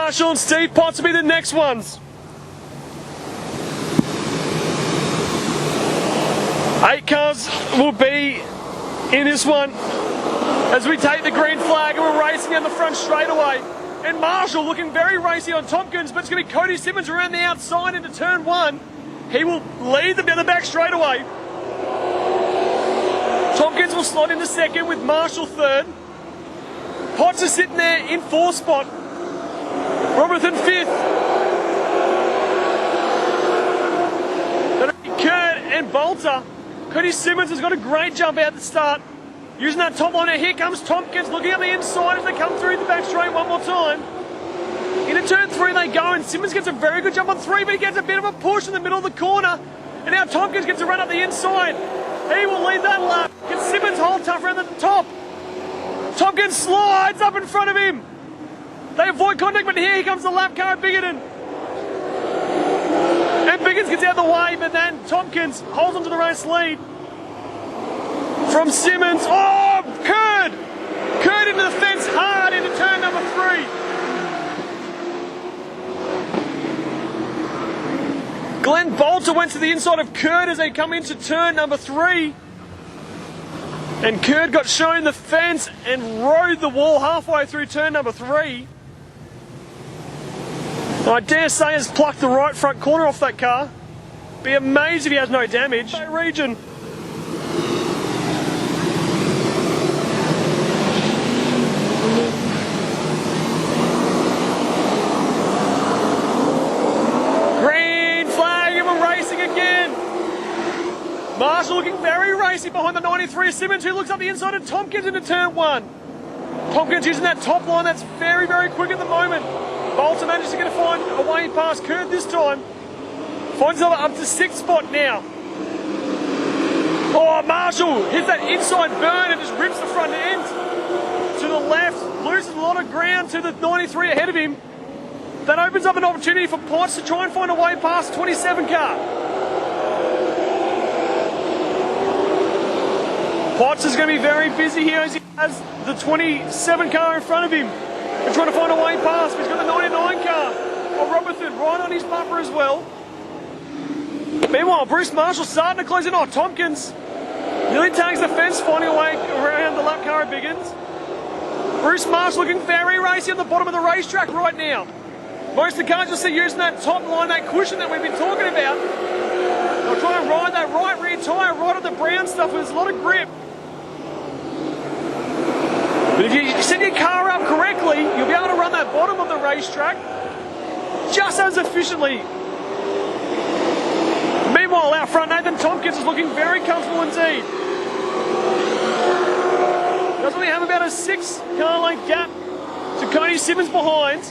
Marshall and Steve Potts will be the next ones. 8 cars will be in this one as we take the green flag and we're racing down the front straightaway. And Marshall looking very racy on Tompkins, but it's going to be Cody Simmons around the outside into turn 1. He will lead them down the back straightaway. Tompkins will slot into second with Marshall third. Potts is sitting there in 4th spot. Robertson 5th. That'll be Kurt and Bolter. Cody Simmons has got a great jump out the start. Using that top line. Now here comes Tompkins looking up the inside as they come through the back straight one more time. Into turn 3 they go, and Simmons gets a very good jump on 3, but he gets a bit of a push in the middle of the corner. And now Tompkins gets a run up the inside. He will lead that lap. Can Simmons hold tough around the top? Tompkins slides up in front of him. They avoid contact, but here comes the lap car of Biggerton. And Biggins gets out of the way, but then Tompkins holds onto the race lead. From Simmons, oh, Kurd into the fence hard into turn number 3. Glenn Bolter went to the inside of Kurd as they come into turn number 3. And Kurd got shown the fence and rode the wall halfway through turn number 3. I dare say has plucked the right front corner off that car. Be amazed if he has no damage. Region. Marshall looking very racy behind the 93 Simmons, who looks up the inside of Tompkins into turn 1. Tompkins using that top line that's very, very quick at the moment. Bolter manages to get a find a way past Kurt this time. Finds himself up to 6th spot now. Oh, Marshall hits that inside burn and just rips the front end to the left. Loses a lot of ground to the 93 ahead of him. That opens up an opportunity for Potts to try and find a way past the 27 car. Potts is going to be very busy here as he has the 27 car in front of him. We're trying to find a way past. He's got the 99 car. Oh, Robertson right on his bumper as well. Meanwhile, Bruce Marshall starting to close in. Oh, Tompkins nearly tags the fence, finding a way around the lap car of Biggins. Bruce Marshall looking very racy on the bottom of the racetrack right now. Most of the cars you'll see using that top line, that cushion that we've been talking about. They'll try and ride that right rear tyre right on the brown stuff with a lot of grip. But if you set your car up correctly, you'll be able to run that bottom of the racetrack just as efficiently. Meanwhile, out front, Nathan Tompkins is looking very comfortable indeed. Does only have about a 6-car length gap to Cody Simmons behind.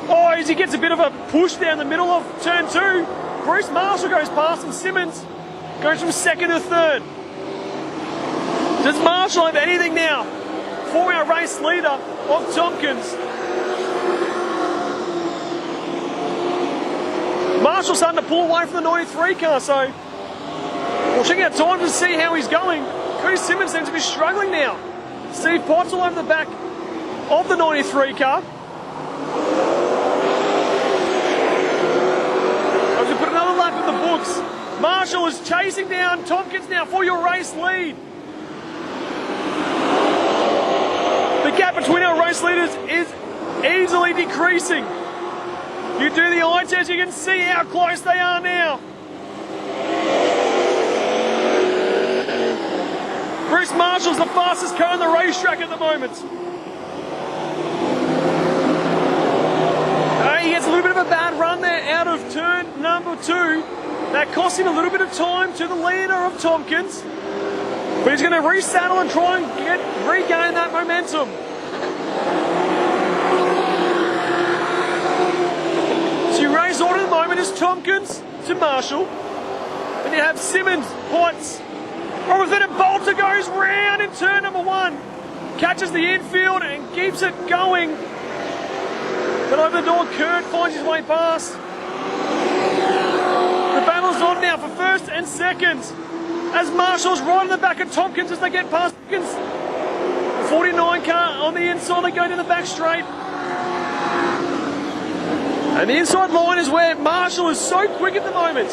Oh, as he gets a bit of a push down the middle of turn 2, Bruce Marshall goes past and Simmons goes from 2nd to 3rd. Does Marshall have anything now? Four-hour race leader of Tompkins. Marshall starting to pull away from the 93 car, so we'll check out time to see how he's going. Cody Simmons seems to be struggling now. Steve Potts all over the back of the 93 car. As we put another lap in the books, Marshall is chasing down Tompkins now for your race lead. The gap between our race leaders is easily decreasing. You do the eye test, you can see how close they are now. Bruce Marshall's the fastest car on the racetrack at the moment. He gets a little bit of a bad run there out of turn number 2. That cost him a little bit of time to the leader of Tompkins. But he's going to resaddle and try and regain that momentum. So your race order at the moment is Tompkins to Marshall. Then you have Simmons, Potts, Robertson and Bolter goes round in turn number 1. Catches the infield and keeps it going. But over the door, Kurt finds his way past. The battle's on now for 1st and 2nd. As Marshall's right in the back of Tompkins as they get past Tompkins. 49 car on the inside, they go to the back straight. And the inside line is where Marshall is so quick at the moment.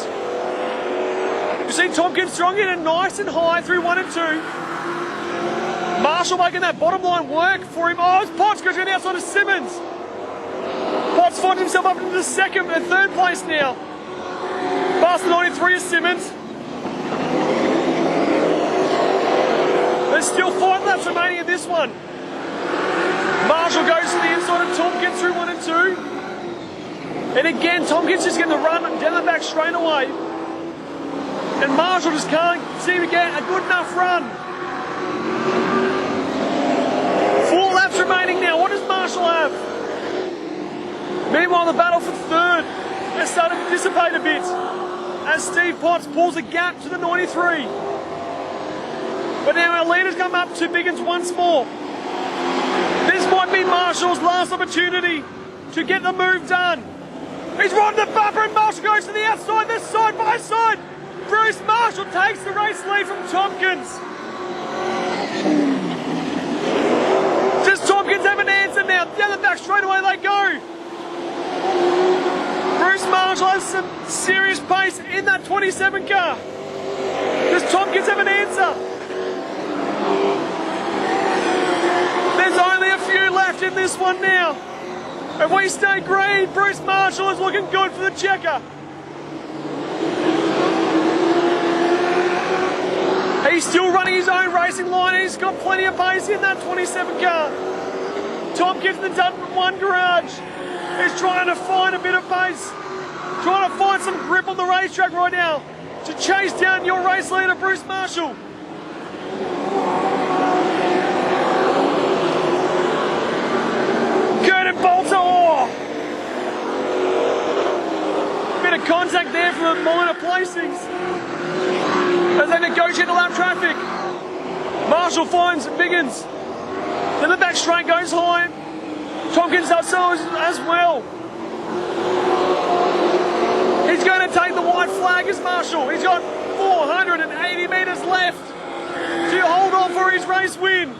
You see Tompkins throwing it in nice and high through 1 and 2. Marshall making that bottom line work for him. Oh, Potts goes going outside of Simmons. Potts finds himself up into the second and third place now. Past the 93 is Simmons. There's still 5 laps remaining in this one. Marshall goes to the inside of Tompkins through 1 and 2. And again, Tompkins just getting the run down the back straight away. And Marshall just can't seem to get a good enough run. 4 laps remaining now. What does Marshall have? Meanwhile, the battle for third has started to dissipate a bit as Steve Potts pulls a gap to the 93. But now our leaders come up to Biggins once more. This might be Marshall's last opportunity to get the move done. He's riding the bumper and Marshall goes to the outside, they're side by side. Bruce Marshall takes the race lead from Tompkins. Does Tompkins have an answer now? Down the back straight away they go. Bruce Marshall has some serious pace in that 27 car. Does Tompkins have an answer? There's only a few left in this one now. If we stay green, Bruce Marshall is looking good for the checker. He's still running his own racing line. He's got plenty of pace in that 27 car. Tompkins in the Dutton 1 garage is trying to find a bit of pace, trying to find some grip on the racetrack right now to chase down your race leader, Bruce Marshall. Bit of contact there for the minor placings as they negotiate the lap traffic. Marshall finds Biggins. Then the back straight goes high. Tompkins does so as well. He's going to take the white flag as Marshall. He's got 480 metres left to hold on for his race win.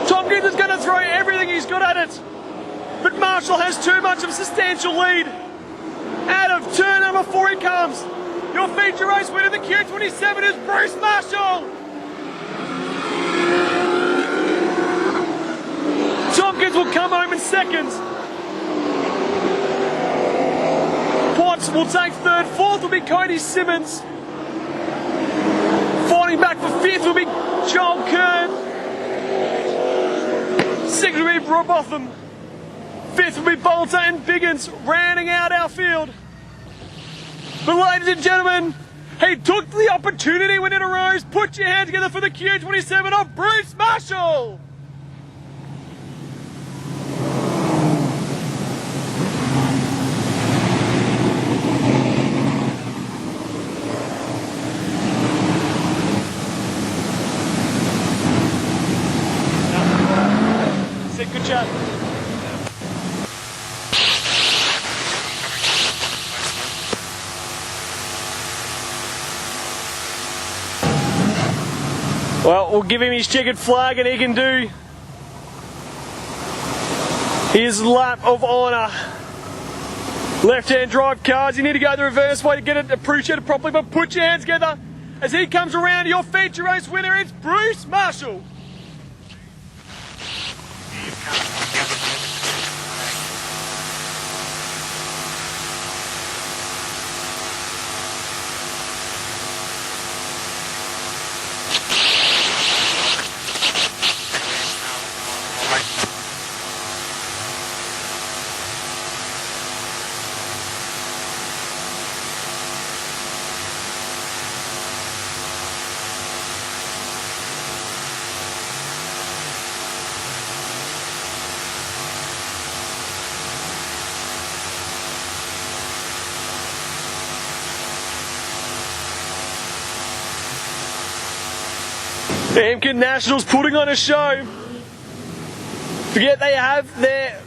Tompkins is going to throw everything he's got at it. But Marshall has too much of a substantial lead. Out of turn number 4 he comes. Your feature race winner, the Q27, is Bruce Marshall. Tompkins will come home in second. Potts will take third. Fourth will be Cody Simmons. Fighting back for fifth will be Joel Kern. Sixth will be Robotham. Fifth will be Bolter and Biggins, rounding out our field. But ladies and gentlemen, he took the opportunity when it arose. Put your hands together for the Q27 of Bruce Marshall. Good job. Well, we'll give him his checkered flag and he can do his lap of honour. Left-hand drive cars, you need to go the reverse way to get it appreciated properly, but put your hands together as he comes around. Your feature race winner, it's Bruce Marshall. AMCA Nationals putting on a show. Forget they have their